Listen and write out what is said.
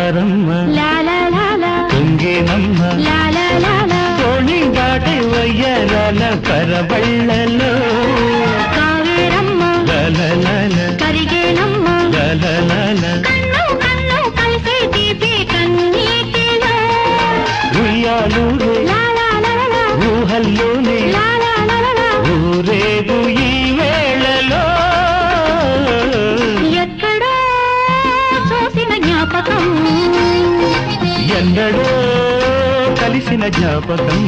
జారమ్మ తుంగేనమ్మ తోణి దాటి వయ్యారాల పరబళ్ళలో కావేరమ్మ కరిగేనమ్మ కన్ను కలిసే తీపి కన్నీటిలో ఉయ్యాలూరే ఊహల్లోనే ఊరేగు ఈ వేళలో ఎక్కడో చూసిన జ్ఞాపకం ఎన్నడో కలిసిన జ్ఞాపకం